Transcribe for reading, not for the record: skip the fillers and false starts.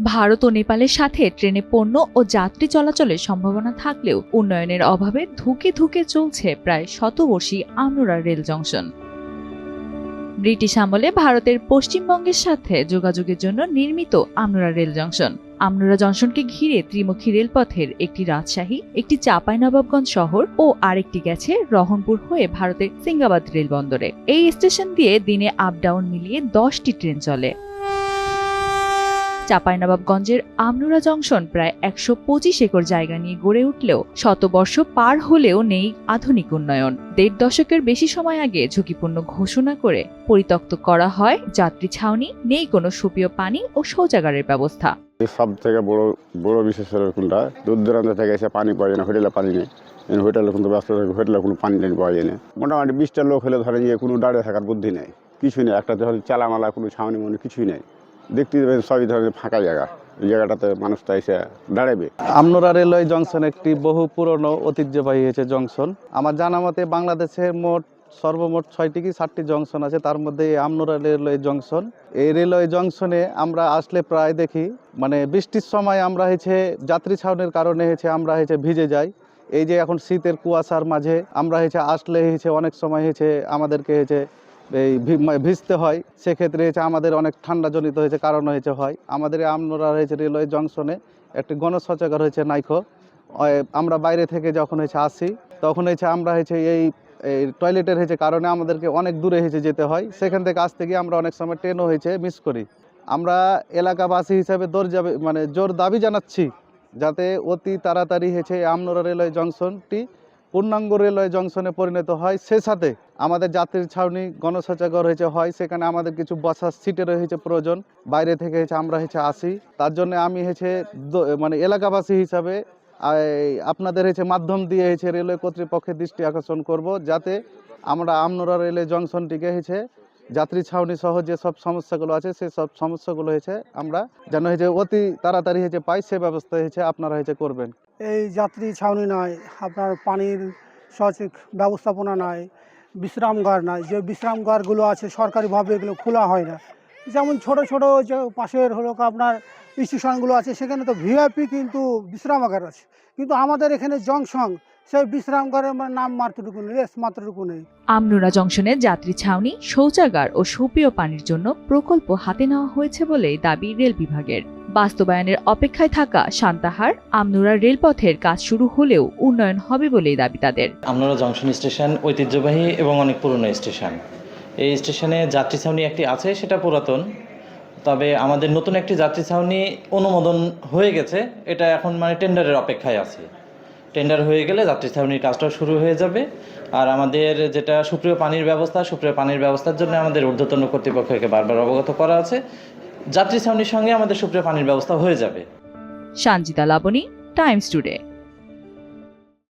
ভারত ও নেপালের সাথে ট্রেনে পণ্য ও যাত্রী চলাচলের সম্ভাবনা থাকলেও উন্নয়নের অভাবে ধুঁকে ধুঁকে চলছে প্রায় শতবর্ষী আমনুরা রেল জংশন। ব্রিটিশ আমলে ভারতের পশ্চিমবঙ্গের সাথে যোগাযোগের জন্য নির্মিত আমনুরা রেল জংশন। আমনুরা জংশনকে ঘিরে ত্রিমুখী রেলপথের একটি রাজশাহী, একটি চাঁপাইনবাবগঞ্জ শহর ও আরেকটি গেছে রহনপুর হয়ে ভারতের সিঙ্গাবাদ রেল বন্দরে। এই স্টেশন দিয়ে দিনে আপ ডাউন মিলিয়ে 10টি ট্রেন চলে। চাঁপাইনবাবগঞ্জের আমনুরা জংশন প্রায় 125 একর জায়গা নিয়ে গড়ে উঠলেও শতবর্ষ পার হলেও নেই আধুনিক উন্নয়ন। 1.5 দশকের বেশি সময় আগে ঝুঁকিপূর্ণ ঘোষণা করে পরিত্যক্ত করা হয় যাত্রী ছাউনি, নেই কোনো সুপেয় পানি ও শৌচাগারের ব্যবস্থা। সব থেকে বড় বিশেষ কোনটা, দূর দূরান্ত থেকে এসে পানি পাওয়া যায় না, হোটেলে পানি নেই। হোটেলে কিন্তু ব্যস্ত থাকে, হোটেলে কোনো পানি টানি পাওয়া যায় না। মোটামুটি 20টা লোক হলে ধরে যে কোনো দাঁড়িয়ে থাকার বুদ্ধি নেই, কিছুই নেই। একটা ধরে চালামালা কোনো ছাউনি মনে কিছুই নেই। দেখতে দেবেন সবই ধরনের ফাঁকা জায়গা, এই জায়গাটাতে মানুষটা এসে দাঁড়াবে। আমনুরা রেলওয়ে জংশন একটি বহু পুরনো ঐতিহ্যবাহী হয়েছে জংশন। আমার জানা মতে বাংলাদেশের সর্বমোট 6টি কি 7টি জংশন আছে, তার মধ্যে এই আমনুরা রেলওয়ে জংশন। এই রেলওয়ে জংশনে আমরা আসলে প্রায় দেখি বৃষ্টির সময় আমরা যাত্রী ছাউনির কারণে আমরা ভিজে যাই। এই যে এখন শীতের কুয়াশার মাঝে আমরা আসলে অনেক সময় আমাদেরকে এই ভিজতে হয়। সেক্ষেত্রে আমাদের অনেক ঠান্ডাজনিত কারণ হয়। আমাদের আমনুরা রেলওয়ে জংশনে একটি গণশৌচাগার নাইকো। আমরা বাইরে থেকে যখন আসি তখন আমরা এই টয়লেটের কারণে আমাদেরকে অনেক দূরে যেতে হয়। সেখান থেকে আসতে গিয়ে আমরা অনেক সময় ট্রেনও মিস করি। আমরা এলাকাবাসী হিসাবে জোর দাবি জানাচ্ছি যাতে অতি তাড়াতাড়ি আমনুরা রেলওয়ে জংশনটি পূর্ণাঙ্গ রেলওয়ে জংশনে পরিণত হয়। সে সাথে আমাদের যাত্রীর ছাউনি, গণশৌচাগার হয়, সেখানে আমাদের কিছু বসার সিটের প্রয়োজন। বাইরে থেকে আমরা আসি, তার জন্য আমি এলাকাবাসী হিসাবে আপনাদের মাধ্যম দিয়ে রেলওয়ে কর্তৃপক্ষের দৃষ্টি আকর্ষণ করব, যাতে আমরা আমনুরা রেলওয়ে জংশনটিকে যাত্রী ছাউনি সহ যেসব সমস্যাগুলো আছে সেই সব সমস্যাগুলো আমরা যেন অতি তাড়াতাড়ি পাই, সে ব্যবস্থা আপনারা করবেন। এই যাত্রী ছাউনি নাই, আপনার পানির সঠিক ব্যবস্থাপনা নাই, বিশ্রামগার নাই। যে বিশ্রামগারগুলো আছে সরকারিভাবে এগুলো খোলা হয় না। যেমন ছোট ছোট যে পাশের আপনার স্টেশনগুলো আছে, সেখানে তো ভিআইপি কিন্তু বিশ্রামাগার আছে, কিন্তু আমাদের এখানে জংশন সেই বিশ্রামগারের নাম মাত্রটুকু নেই, রেস মাত্রটুকু নেই। আমনুরা জংশনে যাত্রী ছাউনি, শৌচাগার ও সুপেয় পানির জন্য প্রকল্প হাতে নেওয়া হয়েছে বলে দাবি রেল বিভাগের। বাস্তবায়নের অপেক্ষায় থাকা সান্তাহার আমনুরা রেলপথের কাজ শুরু হলেও উন্নয়ন হবে বলেই দাবি তাদের। আমনুরা জংশন স্টেশন ঐতিহ্যবাহী এবং অনেক পুরনো স্টেশন। এই স্টেশনে যাত্রী ছাউনি একটি আছে, সেটা পুরাতন। তবে আমাদের নতুন একটি যাত্রী ছাউনি অনুমোদন হয়ে গেছে, এটা এখন টেন্ডারের অপেক্ষায় আছে। টেন্ডার হয়ে গেলে যাত্রী ছাউনির কাজটাও শুরু হয়ে যাবে। আর আমাদের যেটা সুপ্রিয় পানির ব্যবস্থার জন্য আমাদের ঊর্ধ্বতন কর্তৃপক্ষকে বারবার অবগত করা আছে। যাত্রী ছাউনির সঙ্গে আমাদের সুপ্রিয় পানির ব্যবস্থা হয়ে যাবে। Sanjita Laboni, Times today.